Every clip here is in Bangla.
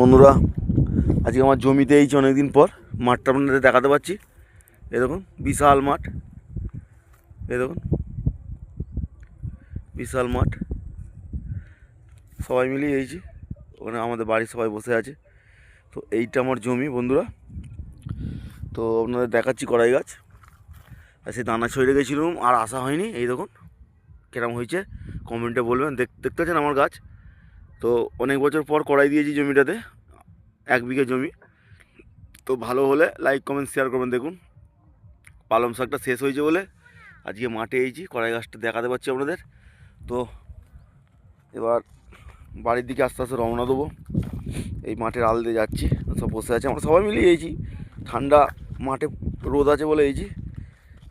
বন্ধুরা, আজকে আমার জমিতে এইছি অনেকদিন পর। মাঠটা আপনাদের দেখাতে পাচ্ছি। এই দেখুন, বিশাল মাঠ। এই দেখুন, বিশাল মাঠ। সবাই মিলেই এইছি। ওখানে আমাদের বাড়ির সবাই বসে আছে। তো এইটা আমার জমি বন্ধুরা। তো আপনাদের দেখাচ্ছি কড়াই গাছ। আর সেই দানা ছড়িয়ে গেছিলাম, আর আসা হয়নি। এই দেখুন কেরম হয়েছে, কমেন্টে বলবেন। দেখতে পাচ্ছেন আমার গাছ। তো অনেক বছর পর কড়াই দিয়েছি জমিটাতে, 1 বিঘে জমি। তো ভালো হলে লাইক কমেন্ট শেয়ার করবেন। দেখুন পালং শাকটা শেষ হয়েছে বলে আজকে মাঠে এইছি, কড়াই গাছটা দেখাতে পাচ্ছি আপনাদের। তো এবার বাড়ির দিকে আস্তে আস্তে রওনা দেবো। এই মাঠের আল দিয়ে যাচ্ছি, সব বসে আছে, আমরা সবাই মিলে এইছি। ঠান্ডা, মাঠে রোদ আছে বলে এইছি।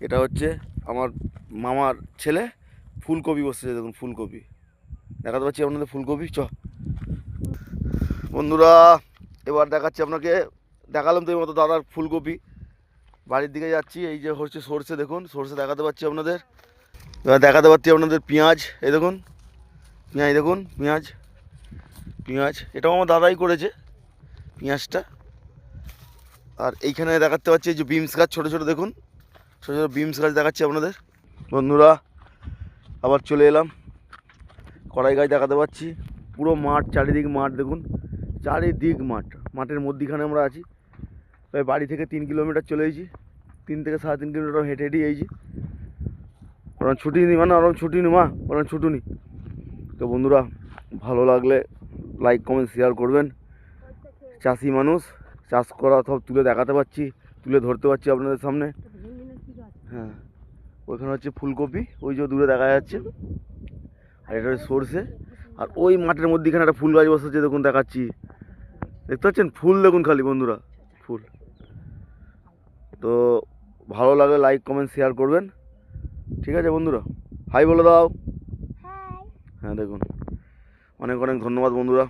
এটা হচ্ছে আমার মামার ছেলে, ফুলকপি বসেছে। দেখুন ফুলকপি দেখাতে পাচ্ছি আপনাদের। ফুলকপি বন্ধুরা, এবার দেখাচ্ছি আপনাকে। দেখালাম তো এই মতো দাদার ফুলকপি। বাড়ির দিকে যাচ্ছি। এই যে হচ্ছে সরষে, দেখুন সরষে দেখাতে পাচ্ছি আপনাদের। এবার দেখাতে পাচ্ছি আপনাদের পেঁয়াজ। এই দেখুন পেঁয়াজ, দেখুন পেঁয়াজ। পেঁয়াজ এটাও আমার দাদাই করেছে পেঁয়াজটা। আর এইখানে দেখাতে পাচ্ছি এই যে বিমস গাছ, ছোটো ছোটো দেখুন, ছোটো ছোটো বিমস গাছ দেখাচ্ছি আপনাদের। বন্ধুরা আবার চলে এলাম, কড়াই গাছ দেখাতে পাচ্ছি। পুরো মাঠ, চারিদিক মাঠ দেখুন, চারিদিক মাঠ। মাঠের মধ্যিখানে আমরা আছি। প্রায় বাড়ি থেকে 3 কিলোমিটার চলে এসেছি। 3 থেকে 3.5 কিলোমিটার হেঁটে হেঁটেই এইছি। ওরকম ছুটি নি, মানে ওরকম ছুটি নি মা, ওরকম ছুটুনি। তো বন্ধুরা, ভালো লাগলে লাইক কমেন্ট শেয়ার করবেন। চাষি মানুষ, চাষ করা সব তুলে দেখাতে পাচ্ছি, তুলে ধরতে পারছি আপনাদের সামনে। হ্যাঁ, ওইখানে হচ্ছে ফুলকপি, ওই যে দূরে দেখা যাচ্ছে। আর এটা হচ্ছে সরষে। আর ওই মাঠের মধ্যেখানে একটা ফুল গাছ বসেছে, দেখুন দেখাচ্ছি। দেখতে পাচ্ছেন ফুল, দেখুন খালি বন্ধুরা ফুল। তো ভালো লাগলে লাইক কমেন্ট শেয়ার করবেন। ঠিক আছে বন্ধুরা, হাই বলে দাও। হ্যাঁ দেখুন, অনেক অনেক ধন্যবাদ বন্ধুরা।